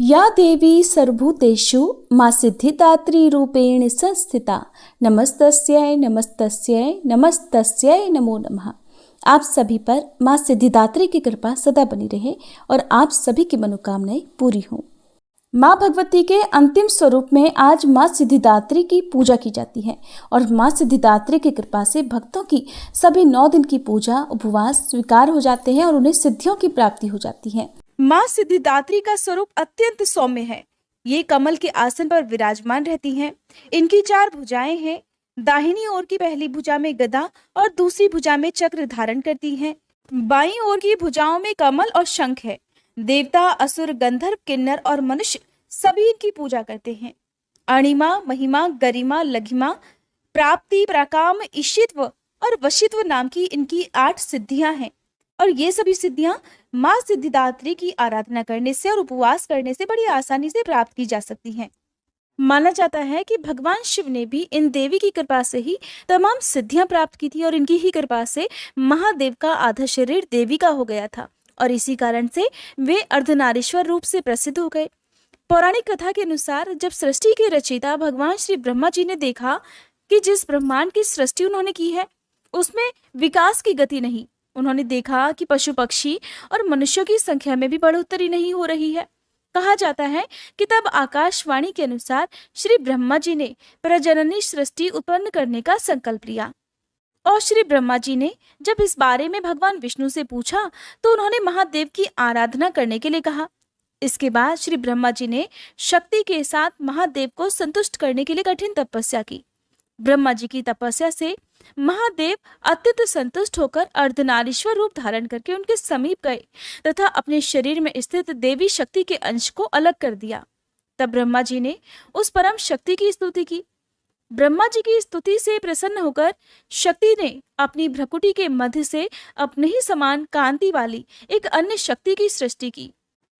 या देवी सर्वभूतेषु मां सिद्धिदात्री रूपेण संस्थिता नमस्तस्यै नमस्तस्यै नमस्तस्यै नमो नमः। आप सभी पर मां सिद्धिदात्री की कृपा सदा बनी रहे और आप सभी की मनोकामनाएं पूरी हों। मां भगवती के अंतिम स्वरूप में आज मां सिद्धिदात्री की पूजा की जाती है और मां सिद्धिदात्री की कृपा से भक्तों की सभी 9 दिन की पूजा उपवास स्वीकार हो जाते हैं और उन्हें सिद्धियों की प्राप्ति हो जाती है। मां सिद्धिदात्री का स्वरूप अत्यंत सौम्य है। ये कमल के आसन पर विराजमान रहती हैं। इनकी 4 भुजाएं हैं। दाहिनी ओर की पहली भुजा में गदा और दूसरी भुजा में चक्र धारण करती हैं। बाईं ओर की भुजाओं में कमल और शंख है। देवता, असुर, गंधर्व, किन्नर और मनुष्य सभी इनकी पूजा करते हैं। अणिमा, महिमा, गरिमा, लघिमा, प्राप्ति, प्राकाम, ईशित्व और वशित्व नाम की इनकी 8 सिद्धियां हैं और ये सभी सिद्धियां मां सिद्धिदात्री की आराधना करने से और उपवास करने से बड़ी आसानी से प्राप्त की जा सकती हैं। माना जाता है कि भगवान शिव ने भी इन देवी की कृपा से ही तमाम सिद्धियां प्राप्त की थी और इनकी ही कृपा से महादेव का आधा शरीर देवी का हो गया था और इसी कारण से वे अर्धनारीश्वर रूप से प्रसिद्ध हो गए। पौराणिक कथा के अनुसार जब सृष्टि के रचयिता भगवान श्री ब्रह्मा जी ने देखा कि जिस ब्रह्मांड की सृष्टि उन्होंने की है उसमें विकास की गति नहीं, उन्होंने देखा कि पशु पक्षी और मनुष्यों की संख्या में भी बढ़ोतरी नहीं हो रही है। कहा जाता है कि तब आकाशवाणी के अनुसार श्री ब्रह्मा जी ने प्रजननी सृष्टि उत्पन्न करने का संकल्प लिया और श्री ब्रह्मा जी ने जब इस बारे में भगवान विष्णु से पूछा तो उन्होंने महादेव की आराधना करने के लिए कहा। इसके बाद श्री ब्रह्मा जी ने शक्ति के साथ महादेव को संतुष्ट करने के लिए कठिन तपस्या की। ब्रह्मा जी की तपस्या से महादेव अत्यंत संतुष्ट होकर अर्धनारीश्वर रूप धारण करके उनके समीप गए तथा अपने शरीर में स्थित देवी शक्ति के अंश को अलग कर दिया। तब ब्रह्मा जी ने उस परम शक्ति की स्तुति की। ब्रह्मा जी की स्तुति से प्रसन्न होकर शक्ति ने अपनी भ्रकुटी के मध्य से अपने ही समान कांति वाली एक अन्य शक्ति की सृष्टि की।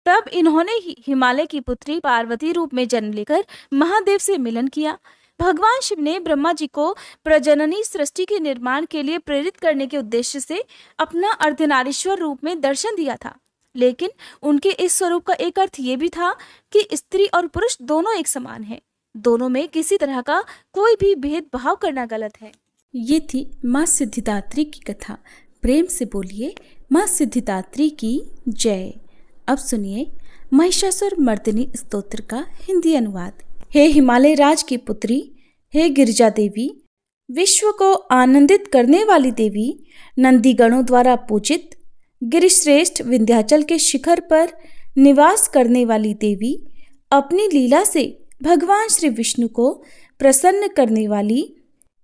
तब इन्होंने ही हिमालय की पुत्री पार्वती रूप में जन्म लेकर महादेव से मिलन किया। भगवान शिव ने ब्रह्मा जी को प्रजननी सृष्टि के निर्माण के लिए प्रेरित करने के उद्देश्य से अपना अर्धनारीश्वर रूप में दर्शन दिया था, लेकिन उनके इस स्वरूप का एक अर्थ ये भी था कि स्त्री और पुरुष दोनों एक समान हैं, दोनों में किसी तरह का कोई भी भेदभाव करना गलत है। ये थी मां सिद्धिदात्री की कथा। प्रेम से बोलिए मां सिद्धिदात्री की जय। अब सुनिए महिषासुर मर्दिनी स्तोत्र का हिंदी अनुवाद। हे हिमालय राज की पुत्री, हे गिरिजा देवी, विश्व को आनंदित करने वाली देवी, नंदीगणों द्वारा पूजित, गिरिश्रेष्ठ विंध्याचल के शिखर पर निवास करने वाली देवी, अपनी लीला से भगवान श्री विष्णु को प्रसन्न करने वाली,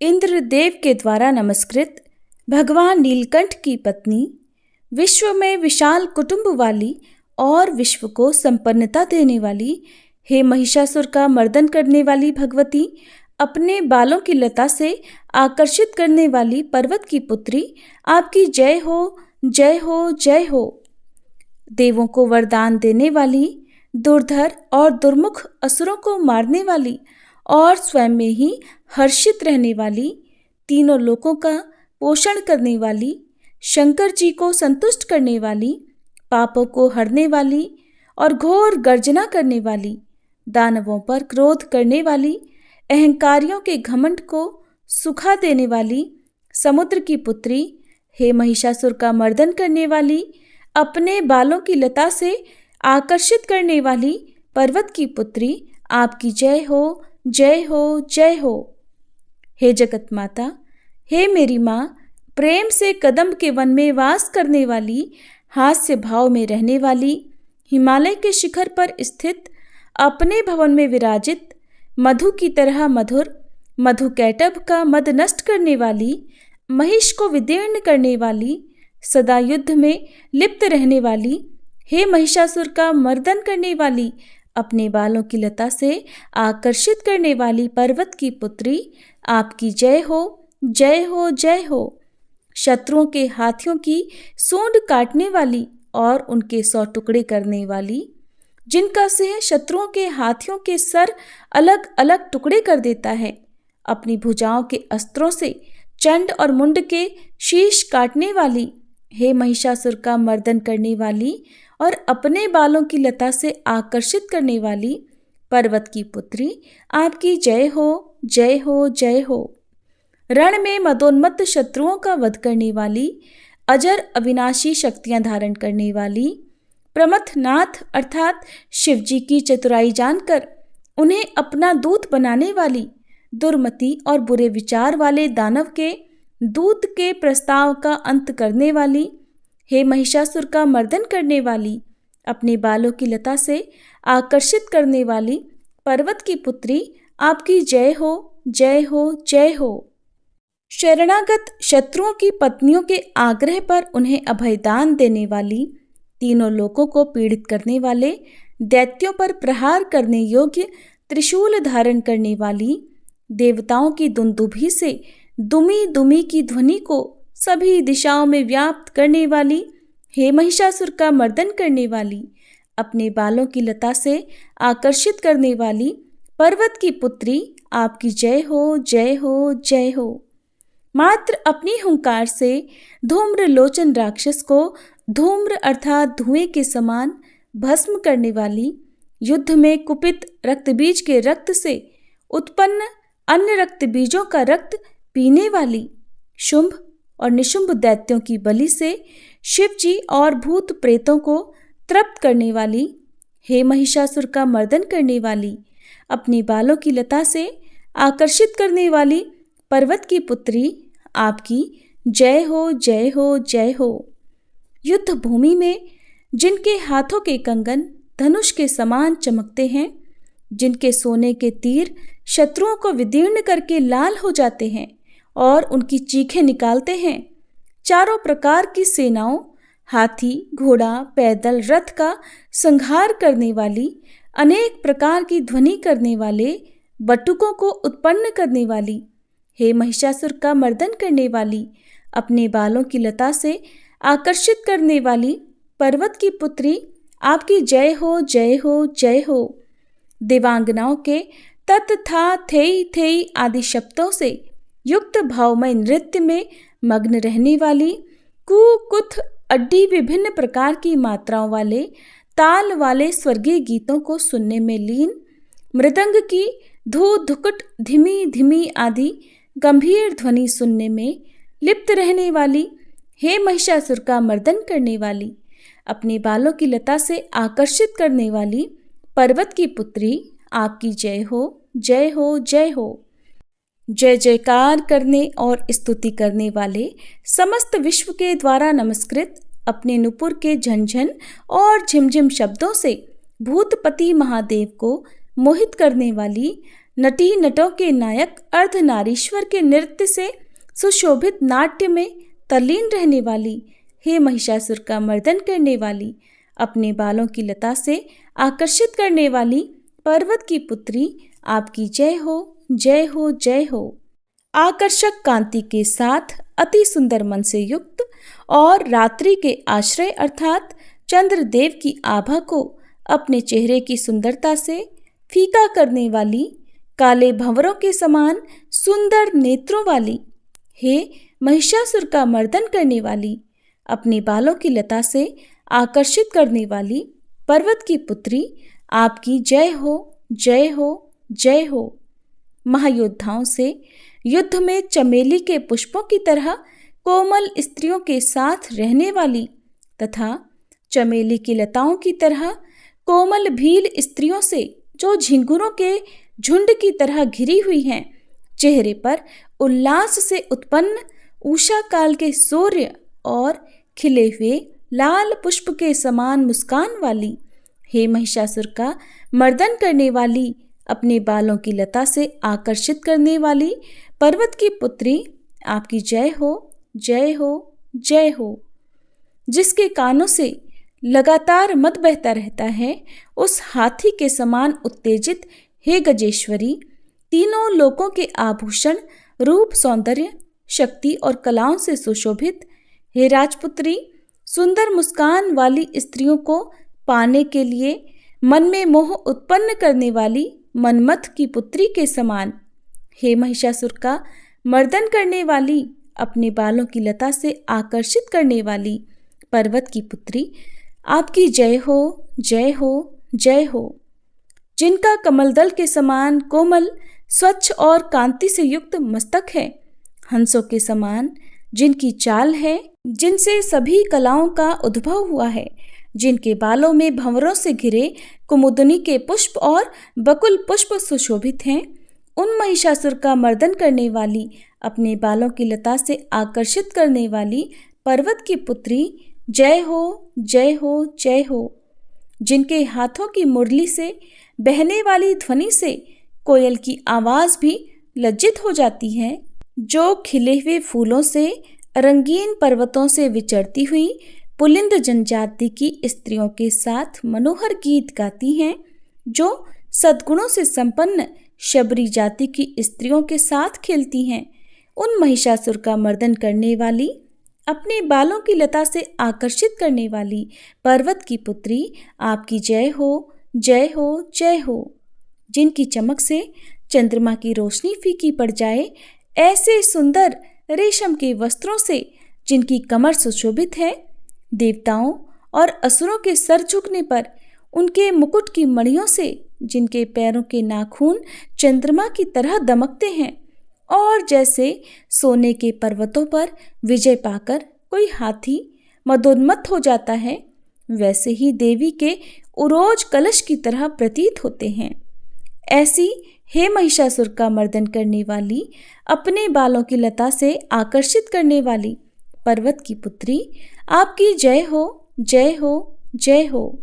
इंद्रदेव के द्वारा नमस्कृत, भगवान नीलकंठ की पत्नी, विश्व में विशाल कुटुंब वाली और विश्व को संपन्नता देने वाली, हे महिषासुर का मर्दन करने वाली भगवती, अपने बालों की लता से आकर्षित करने वाली पर्वत की पुत्री, आपकी जय हो जय हो जय हो। देवों को वरदान देने वाली, दुर्धर और दुर्मुख असुरों को मारने वाली और स्वयं में ही हर्षित रहने वाली, तीनों लोकों का पोषण करने वाली, शंकर जी को संतुष्ट करने वाली, पापों को हरने वाली और घोर गर्जना करने वाली, दानवों पर क्रोध करने वाली, अहंकारियों के घमंड को सुखा देने वाली, समुद्र की पुत्री, हे महिषासुर का मर्दन करने वाली, अपने बालों की लता से आकर्षित करने वाली पर्वत की पुत्री, आपकी जय हो जय हो जय हो। हे जगत माता, हे मेरी माँ, प्रेम से कदम्ब के वन में वास करने वाली, हास्य भाव में रहने वाली, हिमालय के शिखर पर स्थित, अपने भवन में विराजित, मधु की तरह मधुर, मधु कैटभ का मद नष्ट करने वाली, महिष को विदीर्ण करने वाली, सदा युद्ध में लिप्त रहने वाली, हे महिषासुर का मर्दन करने वाली, अपने बालों की लता से आकर्षित करने वाली पर्वत की पुत्री, आपकी जय हो जय हो जय हो। शत्रुओं के हाथियों की सूंड काटने वाली और उनके 100 टुकड़े करने वाली, जिनका सिंह शत्रुओं के हाथियों के सर अलग अलग टुकड़े कर देता है, अपनी भुजाओं के अस्त्रों से चंड और मुंड के शीश काटने वाली, हे महिषासुर का मर्दन करने वाली और अपने बालों की लता से आकर्षित करने वाली पर्वत की पुत्री, आपकी जय हो, जय हो, जय हो। रण में मदोन्मत्त शत्रुओं का वध करने वाली, अजर अविनाशी शक्तियां धारण करने वाली, प्रमथनाथ अर्थात शिवजी की चतुराई जानकर उन्हें अपना दूत बनाने वाली, दुर्मति और बुरे विचार वाले दानव के दूत के प्रस्ताव का अंत करने वाली, हे महिषासुर का मर्दन करने वाली, अपने बालों की लता से आकर्षित करने वाली पर्वत की पुत्री, आपकी जय हो, जय हो, जय हो। शरणागत शत्रुओं की पत्नियों के आग्रह पर उन्हें अभयदान देने वाली, तीनों लोकों को पीड़ित करने वाले, दैत्यों पर प्रहार करने योग्य त्रिशूल धारण करने वाली, देवताओं की दुंदुभी से दुमी दुमी की ध्वनि को सभी दिशाओं में व्याप्त करने वाली, हे महिषासुर का मर्दन करने वाली, अपने बालों की लता से आकर्षित करने वाली पर्वत की पुत्री, आपकी जय हो, जय हो, जय हो। मात्र अपनी हुंकार से धूम्र लोचन राक्षस को धूम्र अर्थात धुएं के समान भस्म करने वाली, युद्ध में कुपित रक्तबीज के रक्त से उत्पन्न अन्य रक्त बीजों का रक्त पीने वाली, शुंभ और निशुंभ दैत्यों की बलि से शिवजी और भूत प्रेतों को तृप्त करने वाली, हे महिषासुर का मर्दन करने वाली, अपने बालों की लता से आकर्षित करने वाली पर्वत की पुत्री, आपकी जय हो, जय हो, जय हो। युद्ध भूमि में जिनके हाथों के कंगन धनुष के समान चमकते हैं, जिनके सोने के तीर शत्रुओं को विदीर्ण करके लाल हो जाते हैं और उनकी चीखें निकालते हैं, चारों प्रकार की सेनाओं, हाथी, घोड़ा, पैदल, रथ का संहार करने वाली, अनेक प्रकार की ध्वनि करने वाले, बटुकों को उत्पन्न करने वाली, हे महिषासुर का मर्दन करने वाली, अपने बालों की लता से आकर्षित करने वाली पर्वत की पुत्री, आपकी जय हो, जय हो, जय हो। देवांगनाओं के तत् था थेई थेई आदि शब्दों से युक्त भावमय नृत्य में मग्न रहने वाली, कु कुथ अड्डी विभिन्न प्रकार की मात्राओं वाले, ताल वाले स्वर्गीय गीतों को सुनने में लीन, मृदंग की धू धुकुट धीमी धीमी आदि गंभीर ध्वनि सुनने में लिप्त रहने वाली, हे महिषासुर का मर्दन करने वाली, अपने बालों की लता से आकर्षित करने वाली पर्वत की पुत्री, आपकी जय हो, जय हो, जय हो। जय जयकार करने और स्तुति करने वाले, समस्त विश्व के द्वारा नमस्कृत, अपने नुपुर के झंझन और झिमझिम शब्दों से भूतपति महादेव को मोहित करने वाली, नटी नटों के नायक अर्धनारीश्वर के नृत्य से सुशोभित नाट्य में तल्लीन रहने वाली, हे महिषासुर का मर्दन करने वाली, अपने बालों की लता से आकर्षित करने वाली पर्वत की पुत्री, आपकी जय हो, जय हो, जय हो। आकर्षक कांति के साथ अति सुंदर मन से युक्त और रात्रि के आश्रय अर्थात चंद्रदेव की आभा को अपने चेहरे की सुंदरता से फीका करने वाली, काले भंवरों के समान सुंदर नेत्रों वाली, हे महिषासुर का मर्दन करने वाली, अपने बालों की लता से आकर्षित करने वाली पर्वत की पुत्री, आपकी जय हो, जय हो, जय हो। महायोद्धाओं से युद्ध में चमेली के पुष्पों की तरह कोमल स्त्रियों के साथ रहने वाली तथा चमेली की लताओं की तरह कोमल भील स्त्रियों से जो झिंगुरों के झुंड की तरह घिरी हुई हैं, चेहरे पर उल्लास से उत्पन्न उषा काल के सूर्य और खिले हुए लाल पुष्प के समान मुस्कान वाली, हे महिषासुर का मर्दन करने वाली, अपने बालों की लता से आकर्षित करने वाली पर्वत की पुत्री, आपकी जय हो, जय हो, जय हो। जिसके कानों से लगातार मद बहता रहता है, उस हाथी के समान उत्तेजित, हे गजेश्वरी, तीनों लोकों के आभूषण, रूप, सौंदर्य, शक्ति और कलाओं से सुशोभित, हे राजपुत्री, सुंदर मुस्कान वाली स्त्रियों को पाने के लिए मन में मोह उत्पन्न करने वाली मनमथ की पुत्री के समान, हे महिषासुर का मर्दन करने वाली, अपने बालों की लता से आकर्षित करने वाली पर्वत की पुत्री, आपकी जय हो, जय हो, जय हो। जिनका कमलदल के समान कोमल, स्वच्छ और कांति से युक्त मस्तक है, हंसों के समान जिनकी चाल है, जिनसे सभी कलाओं का उद्भव हुआ है, जिनके बालों में भंवरों से घिरे कुमुदनी के पुष्प और बकुल पुष्प सुशोभित हैं, उन महिषासुर का मर्दन करने वाली, अपने बालों की लता से आकर्षित करने वाली पर्वत की पुत्री, जय हो, जय हो, जय हो। जिनके हाथों की मुरली से बहने वाली ध्वनि से कोयल की आवाज भी लज्जित हो जाती है, जो खिले हुए फूलों से रंगीन पर्वतों से विचरती हुई पुलिंद जनजाति की स्त्रियों के साथ मनोहर गीत गाती हैं, जो सद्गुणों से संपन्न शबरी जाति की स्त्रियों के साथ खेलती हैं, उन महिषासुर का मर्दन करने वाली, अपने बालों की लता से आकर्षित करने वाली पर्वत की पुत्री, आपकी जय हो, जय हो, जय हो। जिनकी चमक से चंद्रमा की रोशनी फीकी पड़ जाए, ऐसे सुंदर रेशम के वस्त्रों से जिनकी कमर सुशोभित है, देवताओं और असुरों के सर झुकने पर उनके मुकुट की मणियों से जिनके पैरों के नाखून चंद्रमा की तरह दमकते हैं, और जैसे सोने के पर्वतों पर विजय पाकर कोई हाथी मदोन्मत्त हो जाता है, वैसे ही देवी के उरोज कलश की तरह प्रतीत होते हैं। ऐसी हे महिषासुर का मर्दन करने वाली, अपने बालों की लता से आकर्षित करने वाली पर्वत की पुत्री, आपकी जय हो, जय हो, जय हो।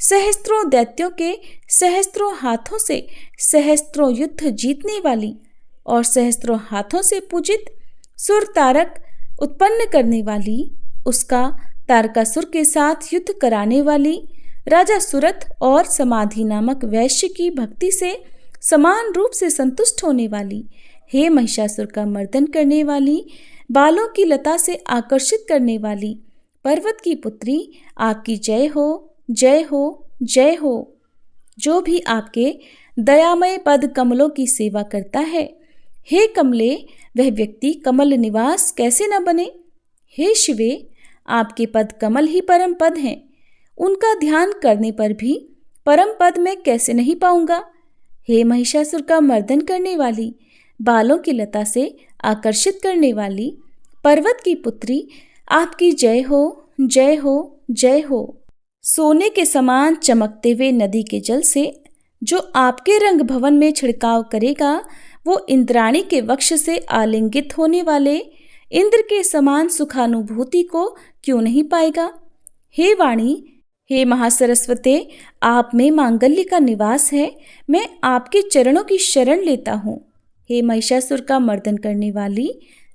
सहस्त्रों दैत्यों के सहस्त्रों हाथों से सहस्त्रों युद्ध जीतने वाली और सहस्त्रों हाथों से पूजित सुर तारक उत्पन्न करने वाली, उसका तारकासुर के साथ युद्ध कराने वाली, राजा सुरथ और समाधि नामक वैश्य की भक्ति से समान रूप से संतुष्ट होने वाली, हे महिषासुर का मर्दन करने वाली, बालों की लता से आकर्षित करने वाली पर्वत की पुत्री, आपकी जय हो, जय हो, जय हो। जो भी आपके दयामय पद कमलों की सेवा करता है, हे कमले, वह व्यक्ति कमल निवास कैसे न बने। हे शिवे, आपके पद कमल ही परम पद हैं, उनका ध्यान करने पर भी परम पद में कैसे नहीं पाऊंगा। हे महिषासुर का मर्दन करने वाली, बालों की लता से आकर्षित करने वाली पर्वत की पुत्री, आपकी जय हो, जय हो, जय हो। सोने के समान चमकते हुए नदी के जल से जो आपके रंग भवन में छिड़काव करेगा, वो इंद्राणी के वक्ष से आलिंगित होने वाले इंद्र के समान सुखानुभूति को क्यों नहीं पाएगा। हे वाणी, हे महासरस्वते, आप में मांगल्य का निवास है, मैं आपके चरणों की शरण लेता हूँ। हे महिषासुर का मर्दन करने वाली,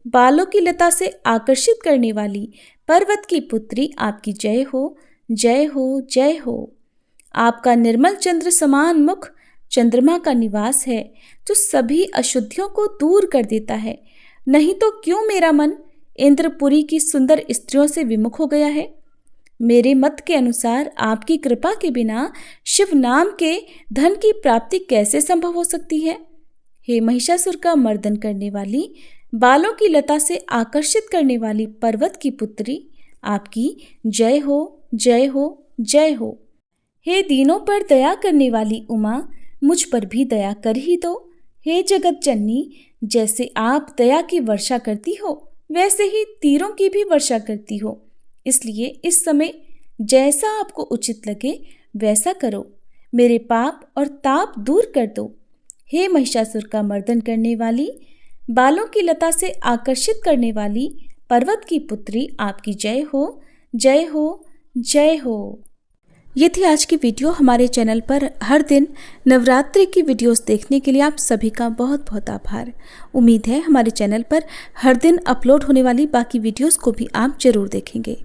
बालों की लता से आकर्षित करने वाली पर्वत की पुत्री, आपकी जय हो, जय हो, जय हो। आपका निर्मल चंद्र समान मुख चंद्रमा का निवास है, जो सभी अशुद्धियों को दूर कर देता है। नहीं तो क्यों मेरा मन इंद्रपुरी की सुंदर स्त्रियों से विमुख हो गया है। मेरे मत के अनुसार आपकी कृपा के बिना शिव नाम के धन की प्राप्ति कैसे संभव हो सकती है। हे महिषासुर का मर्दन करने वाली, बालों की लता से आकर्षित करने वाली पर्वत की पुत्री, आपकी जय हो, जय हो, जय हो। हे दीनों पर दया करने वाली उमा, मुझ पर भी दया कर ही दो। हे जगत जननी, जैसे आप दया की वर्षा करती हो, वैसे ही तीरों की भी वर्षा करती हो, इसलिए इस समय जैसा आपको उचित लगे वैसा करो, मेरे पाप और ताप दूर कर दो। हे महिषासुर का मर्दन करने वाली, बालों की लता से आकर्षित करने वाली पर्वत की पुत्री, आपकी जय हो, जय हो, जय हो। ये थी आज की वीडियो। हमारे चैनल पर हर दिन नवरात्रि की वीडियोस देखने के लिए आप सभी का बहुत बहुत आभार। उम्मीद है हमारे चैनल पर हर दिन अपलोड होने वाली बाकी वीडियोस को भी आप जरूर देखेंगे।